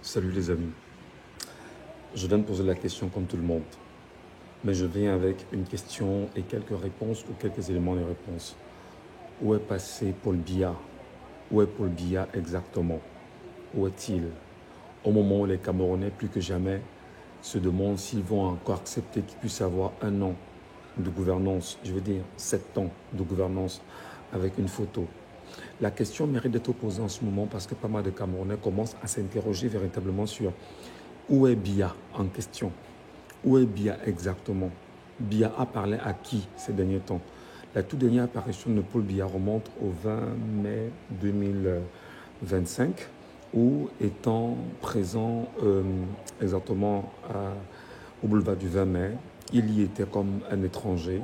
Salut les amis, je viens de poser la question comme tout le monde, mais je viens avec une question et quelques réponses ou quelques éléments de réponse. Où est passé Paul Biya? Où est Paul Biya exactement? Où est-il? Au moment où les Camerounais, plus que jamais, se demandent s'ils vont encore accepter qu'il puisse avoir un an de gouvernance, je veux dire 7 ans de gouvernance avec une photo. La question mérite d'être posée en ce moment parce que pas mal de Camerounais commencent à s'interroger véritablement sur où est Biya en question. Où est Biya exactement? Biya a parlé à qui ces derniers temps? La toute dernière apparition de Paul Biya remonte au 20 mai 2025, où étant présent exactement au boulevard du 20 mai, il y était comme un étranger.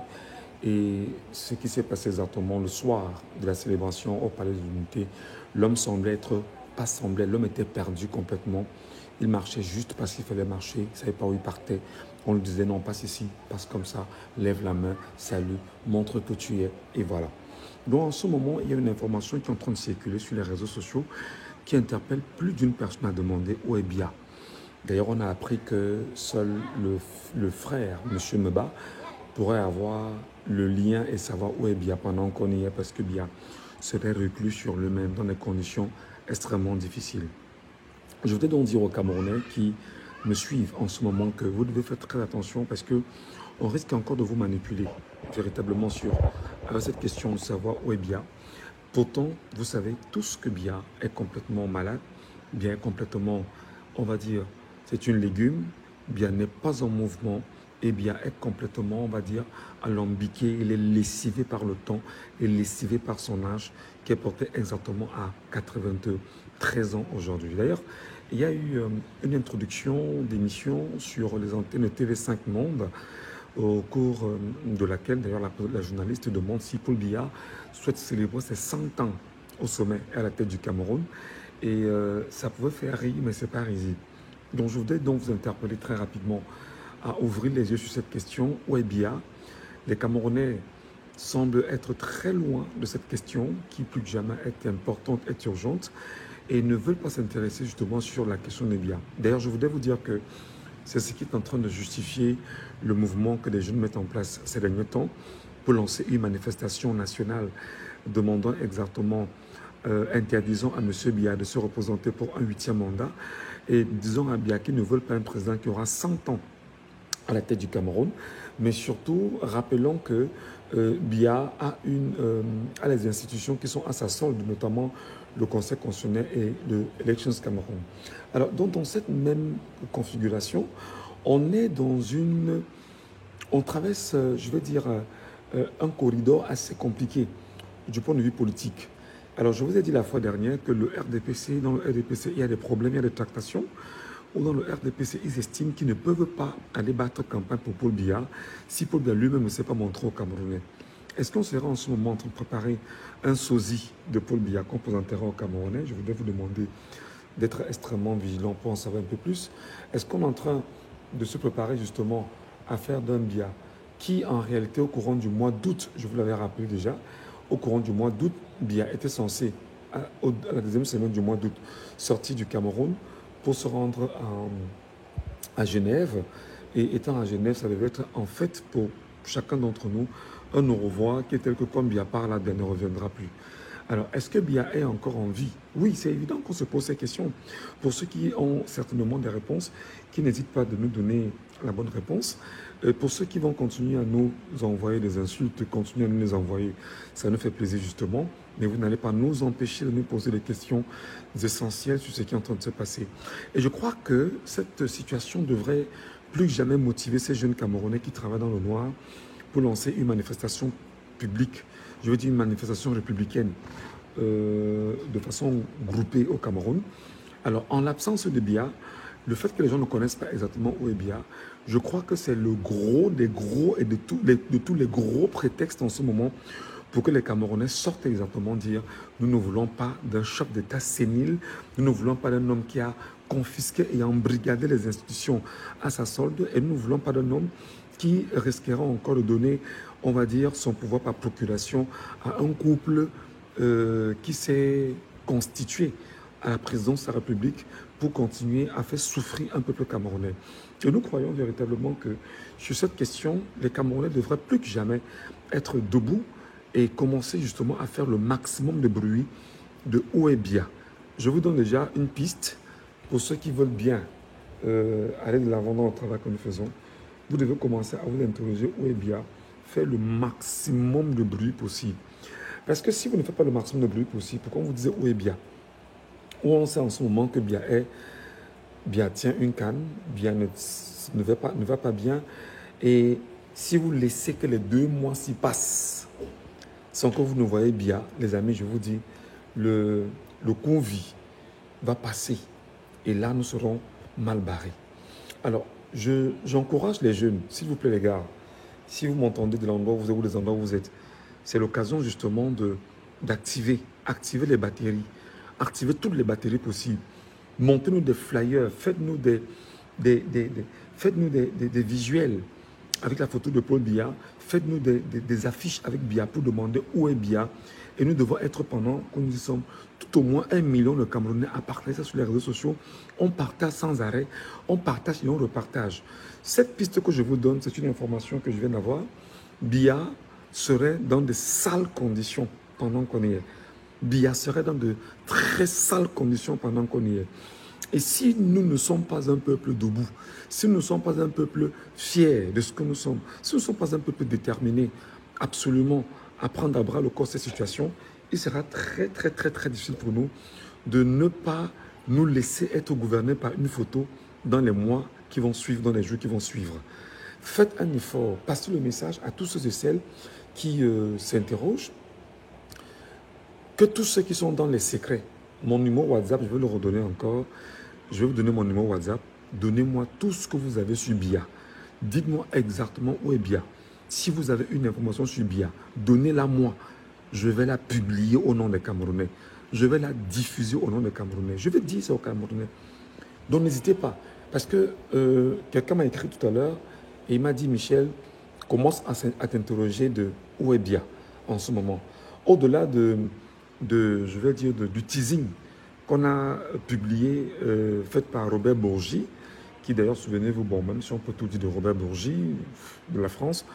Et ce qui s'est passé exactement le soir de la célébration au Palais de l'Unité, l'homme semblait être, pas semblait, l'homme était perdu complètement. Il marchait juste parce qu'il fallait marcher, il ne savait pas où il partait. On lui disait non, passe ici, passe comme ça, lève la main, salue, montre que tu es, et voilà. Donc en ce moment, il y a une information qui est en train de circuler sur les réseaux sociaux qui interpelle plus d'une personne à demander où est Biya. D'ailleurs, on a appris que seul le frère, M. Meba, pourrait avoir le lien et savoir où est Biya pendant qu'on y est, parce que Biya serait reclus sur lui-même dans des conditions extrêmement difficiles. Je voudrais donc dire aux Camerounais qui me suivent en ce moment que vous devez faire très attention parce que on risque encore de vous manipuler véritablement sur cette question de savoir où est Biya. Pourtant, vous savez tous que Biya est complètement malade, bien complètement, on va dire, c'est une légume, Biya n'est pas en mouvement et Biya est complètement, on va dire, alambiqué, il est lessivé par le temps et lessivé par son âge qui est porté exactement à 93 ans aujourd'hui. D'ailleurs, il y a eu une introduction d'émission sur les antennes de TV5 Monde au cours de laquelle d'ailleurs la journaliste demande si Paul Biya souhaite célébrer ses 100 ans au sommet et à la tête du Cameroun. Et ça pouvait faire rire, mais ce n'est pas risible. Donc je voudrais donc vous interpeller très rapidement à ouvrir les yeux sur cette question. Où est Biya? Les Camerounais semblent être très loin de cette question qui plus que jamais est importante, est urgente et ne veulent pas s'intéresser justement sur la question de Biya. D'ailleurs, je voudrais vous dire que c'est ce qui est en train de justifier le mouvement que les jeunes mettent en place ces derniers temps pour lancer une manifestation nationale demandant exactement, interdisant à M. Biya de se représenter pour un 8e mandat et disant à Biya qu'ils ne veulent pas un président qui aura 100 ans à la tête du Cameroun, mais surtout rappelons que Biya a les institutions qui sont à sa solde, notamment le Conseil constitutionnel et le Elections Cameroun. Alors, donc, dans cette même configuration, on est dans une... On traverse, je veux dire, un corridor assez compliqué du point de vue politique. Alors, je vous ai dit la fois dernière que le RDPC, dans le RDPC, il y a des problèmes, il y a des tractations, ou dans le RDPC, ils estiment qu'ils ne peuvent pas aller battre campagne pour Paul Biya si Paul Biya lui-même ne s'est pas montré aux Camerounais. Est-ce qu'on serait en ce moment en train de préparer un sosie de Paul Biya qu'on présentera aux Camerounais? Je voudrais vous demander d'être extrêmement vigilant pour en savoir un peu plus. Est-ce qu'on est en train de se préparer justement à faire d'un Biya qui, en réalité, au courant du mois d'août, je vous l'avais rappelé déjà, au courant du mois d'août, Biya était censé, à la deuxième semaine du mois d'août, sortir du Cameroun pour se rendre à Genève. Et étant à Genève, ça devait être en fait pour chacun d'entre nous un au revoir qui est tel que comme Biya part là, ben, ne reviendra plus. Alors, est-ce que Biya est encore en vie? Oui, c'est évident qu'on se pose ces questions. Pour ceux qui ont certainement des réponses, qui n'hésitent pas de nous donner la bonne réponse. Pour ceux qui vont continuer à nous envoyer des insultes, continuer à nous les envoyer, ça nous fait plaisir justement, mais vous n'allez pas nous empêcher de nous poser des questions essentielles sur ce qui est en train de se passer. Et je crois que cette situation devrait plus que jamais motiver ces jeunes Camerounais qui travaillent dans le noir pour lancer une manifestation publique, je veux dire une manifestation républicaine, de façon groupée au Cameroun. Alors, en l'absence de Biya, le fait que les gens ne connaissent pas exactement où est Biya, je crois que c'est le gros des gros et de tous les gros prétextes en ce moment pour que les Camerounais sortent exactement dire nous ne voulons pas d'un chef d'État sénile, nous ne voulons pas d'un homme qui a confisqué et embrigadé les institutions à sa solde et nous ne voulons pas d'un homme qui risquera encore de donner, on va dire, son pouvoir par procuration à un couple qui s'est constitué à la présidence de la République pour continuer à faire souffrir un peuple camerounais. Et nous croyons véritablement que sur cette question, les Camerounais devraient plus que jamais être debout et commencer justement à faire le maximum de bruit de Ouébia. Je vous donne déjà une piste pour ceux qui veulent bien aller de l'avant dans le travail que nous faisons. Vous devez commencer à vous interroger Ouébia, faire le maximum de bruit possible. Parce que si vous ne faites pas le maximum de bruit possible, pourquoi vous disiez Ouébia? Où on sait en ce moment que Bia tient une canne, Bia ne va pas bien. Et si vous laissez que les 2 mois s'y passent, sans que vous ne voyez Bia, les amis, je vous dis, le convie va passer. Et là, nous serons mal barrés. Alors, j'encourage les jeunes, s'il vous plaît les gars, si vous m'entendez de l'endroit où vous êtes ou des endroits où vous êtes, c'est l'occasion justement d'activer les batteries, activer toutes les batteries possibles. Montez-nous des flyers, faites-nous des visuels avec la photo de Paul Biya, faites-nous des affiches avec Biya pour demander où est Biya. Et nous devons être pendant que nous y sommes tout au moins 1 million de Camerounais à partager ça sur les réseaux sociaux. On partage sans arrêt, on partage et on repartage. Cette piste que je vous donne, c'est une information que je viens d'avoir. Biya serait dans de sales conditions pendant qu'on y est. Biya serait dans de très sales conditions pendant qu'on y est. Et si nous ne sommes pas un peuple debout, si nous ne sommes pas un peuple fier de ce que nous sommes, si nous ne sommes pas un peuple déterminé absolument à prendre à bras le corps cette situation, il sera très difficile pour nous de ne pas nous laisser être gouvernés par une photo dans les mois qui vont suivre, dans les jours qui vont suivre. Faites un effort, passez le message à tous ceux et celles qui s'interrogent, que tous ceux qui sont dans les secrets, mon numéro WhatsApp, je vais le redonner encore, je vais vous donner mon numéro WhatsApp, donnez-moi tout ce que vous avez sur Biya. Dites-moi exactement où est Biya. Si vous avez une information sur Biya, donnez-la moi. Je vais la publier au nom des Camerounais. Je vais la diffuser au nom des Camerounais. Je vais dire ça aux Camerounais. Donc n'hésitez pas. Parce que quelqu'un m'a écrit tout à l'heure et il m'a dit, Michel, commence à t'interroger de où est Biya en ce moment. Au-delà je vais dire, du teasing qu'on a publié, fait par Robert Bourgi, qui d'ailleurs, souvenez-vous, bon, même si on peut tout dire de Robert Bourgi, de la France,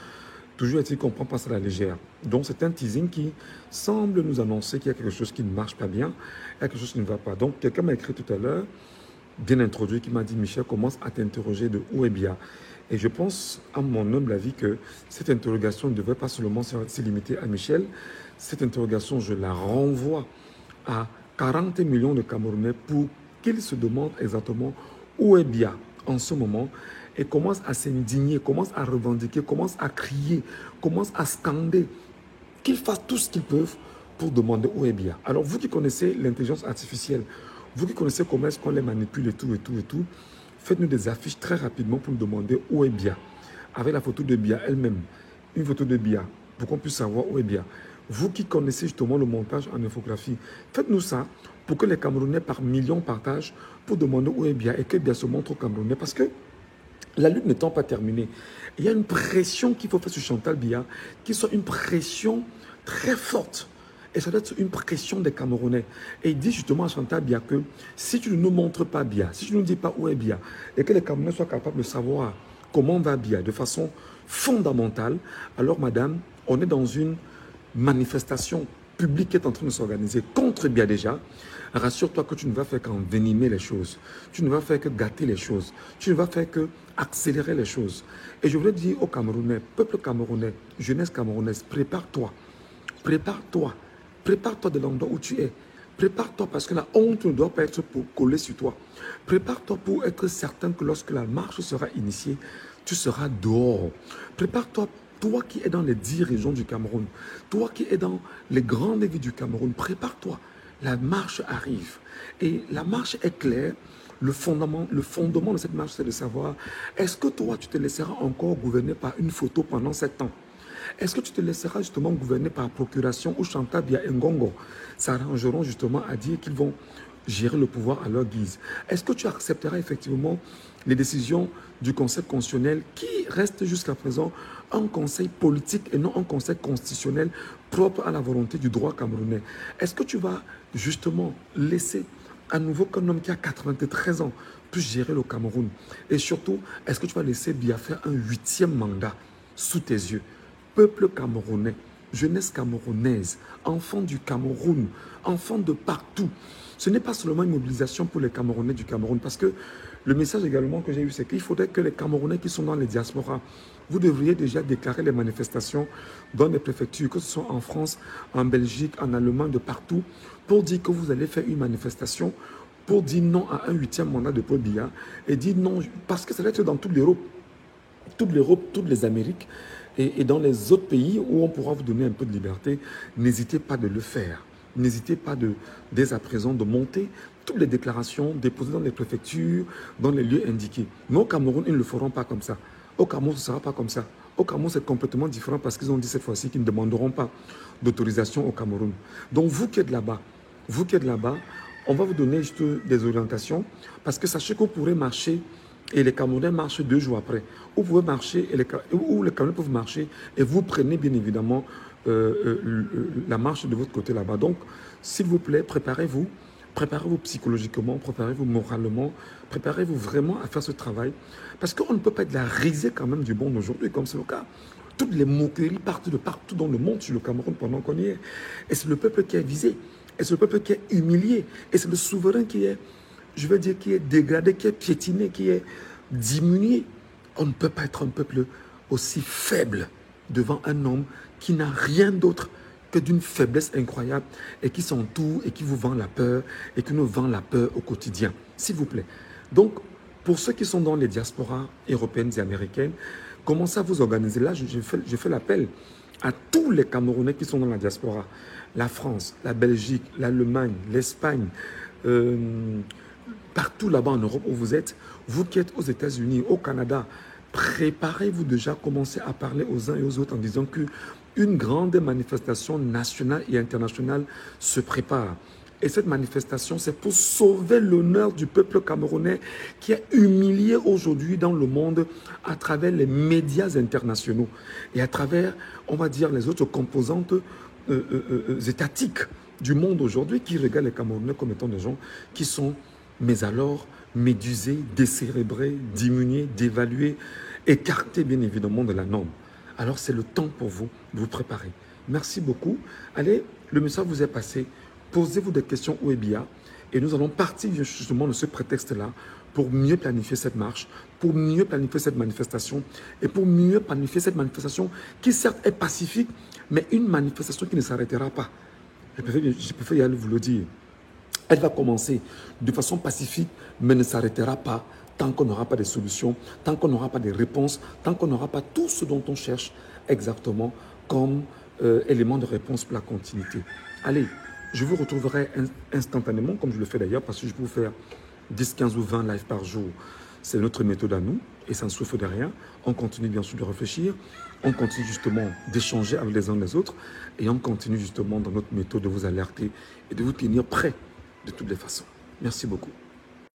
toujours est-il qu'on ne prend pas ça à la légère. Donc c'est un teasing qui semble nous annoncer qu'il y a quelque chose qui ne marche pas bien, il y a quelque chose qui ne va pas. Donc quelqu'un m'a écrit tout à l'heure, bien introduit, qui m'a dit, Michel, commence à t'interroger de où est Biya. Et je pense, à mon humble avis, que cette interrogation ne devrait pas seulement se limiter à Michel. Cette interrogation, je la renvoie à 40 millions de Camerounais pour qu'ils se demandent exactement où est Biya en ce moment et commencent à s'indigner, commencent à revendiquer, commencent à crier, commencent à scander, qu'ils fassent tout ce qu'ils peuvent pour demander où est Biya. Alors vous qui connaissez l'intelligence artificielle, vous qui connaissez comment est-ce qu'on les manipule et tout, faites-nous des affiches très rapidement pour nous demander où est Biya, avec la photo de Biya elle-même, une photo de Biya, pour qu'on puisse savoir où est Biya. Vous qui connaissez justement le montage en infographie, faites-nous ça pour que les Camerounais par millions partagent pour demander où est Biya et que Biya se montre aux Camerounais. Parce que la lutte n'étant pas terminée, il y a une pression qu'il faut faire sur Chantal Biya, qui soit une pression très forte. Et ça doit être une pression des Camerounais. Et il dit justement à Chantal Biya que si tu ne nous montres pas Biya, si tu ne nous dis pas où est Biya, et que les Camerounais soient capables de savoir comment va Biya de façon fondamentale, alors madame, on est dans une manifestation publique qui est en train de s'organiser contre Biya déjà. Rassure-toi que tu ne vas faire qu'envenimer les choses. Tu ne vas faire que gâter les choses. Tu ne vas faire que accélérer les choses. Et je voulais dire aux Camerounais, peuple camerounais, jeunesse camerounaise, prépare-toi. Prépare-toi. Prépare-toi de l'endroit où tu es. Prépare-toi parce que la honte ne doit pas être collée sur toi. Prépare-toi pour être certain que lorsque la marche sera initiée, tu seras dehors. Prépare-toi, toi qui es dans les 10 régions du Cameroun, toi qui es dans les grandes villes du Cameroun, prépare-toi. La marche arrive. Et la marche est claire. Le fondement de cette marche, c'est de savoir, est-ce que toi, tu te laisseras encore gouverner par une photo pendant 7 ans? Est-ce que tu te laisseras justement gouverner par procuration ou Chantal Biya et Ngongo s'arrangeront justement à dire qu'ils vont gérer le pouvoir à leur guise? Est-ce que tu accepteras effectivement les décisions du Conseil constitutionnel qui reste jusqu'à présent un conseil politique et non un conseil constitutionnel propre à la volonté du droit camerounais? Est-ce que tu vas justement laisser à nouveau qu'un homme qui a 93 ans puisse gérer le Cameroun? Et surtout, est-ce que tu vas laisser Biya faire un 8e mandat sous tes yeux? Peuple camerounais, jeunesse camerounaise, enfants du Cameroun, enfants de partout. Ce n'est pas seulement une mobilisation pour les Camerounais du Cameroun, parce que le message également que j'ai eu, c'est qu'il faudrait que les Camerounais qui sont dans les diasporas, vous devriez déjà déclarer les manifestations dans les préfectures, que ce soit en France, en Belgique, en Allemagne, de partout, pour dire que vous allez faire une manifestation, pour dire non à un 8e mandat de Paul Biya, et dire non, parce que ça va être dans toute l'Europe, toutes les Amériques, et dans les autres pays où on pourra vous donner un peu de liberté. N'hésitez pas de le faire. N'hésitez pas dès à présent de monter toutes les déclarations déposées dans les préfectures, dans les lieux indiqués. Mais au Cameroun, ils ne le feront pas comme ça. Au Cameroun, ce ne sera pas comme ça. Au Cameroun, c'est complètement différent parce qu'ils ont dit cette fois-ci qu'ils ne demanderont pas d'autorisation au Cameroun. Donc, vous qui êtes là-bas, on va vous donner juste des orientations parce que sachez que vous pourrez marcher et les Camerounais marchent 2 jours après. Vous pouvez marcher, ou les Camerounais peuvent marcher et vous prenez bien évidemment la marche de votre côté là-bas. Donc, s'il vous plaît, préparez-vous psychologiquement, préparez-vous moralement, préparez-vous vraiment à faire ce travail. Parce qu'on ne peut pas être la risée quand même du monde aujourd'hui, comme c'est le cas. Toutes les moqueries partent de partout dans le monde sur le Cameroun pendant qu'on y est. Et c'est le peuple qui est visé. Et c'est le peuple qui est humilié. Et c'est le souverain qui est, je veux dire, qui est dégradé, qui est piétiné, qui est diminué. On ne peut pas être un peuple aussi faible devant un homme qui n'a rien d'autre que d'une faiblesse incroyable et qui s'entoure et qui vous vend la peur et qui nous vend la peur au quotidien. S'il vous plaît. Donc, pour ceux qui sont dans les diasporas européennes et américaines, commencez à vous organiser. Là, je fais l'appel à tous les Camerounais qui sont dans la diaspora. La France, la Belgique, l'Allemagne, l'Espagne, partout là-bas en Europe où vous êtes, vous qui êtes aux États-Unis, au Canada, préparez-vous déjà à commencer à parler aux uns et aux autres en disant qu'une grande manifestation nationale et internationale se prépare. Et cette manifestation, c'est pour sauver l'honneur du peuple camerounais qui est humilié aujourd'hui dans le monde à travers les médias internationaux et à travers, on va dire, les autres composantes étatiques du monde aujourd'hui qui regardent les Camerounais comme étant des gens qui sont, mais alors, médusés, décérébrés, diminués, dévalués, écartés bien évidemment de la norme. Alors c'est le temps pour vous de vous préparer. Merci beaucoup. Allez, le message vous est passé. Posez-vous des questions au Biya et nous allons partir justement de ce prétexte-là pour mieux planifier cette marche, pour mieux planifier cette manifestation et pour mieux planifier cette manifestation qui certes est pacifique, mais une manifestation qui ne s'arrêtera pas. Je préfère y aller vous le dire. Elle va commencer de façon pacifique, mais ne s'arrêtera pas tant qu'on n'aura pas de solutions, tant qu'on n'aura pas de réponses, tant qu'on n'aura pas tout ce dont on cherche exactement comme élément de réponse pour la continuité. Allez, je vous retrouverai instantanément, comme je le fais d'ailleurs, parce que je peux vous faire 10, 15 ou 20 lives par jour. C'est notre méthode à nous et ça ne souffre de rien. On continue bien sûr de réfléchir, on continue justement d'échanger avec les uns les autres et on continue justement dans notre méthode de vous alerter et de vous tenir prêts de toutes les façons. Merci beaucoup.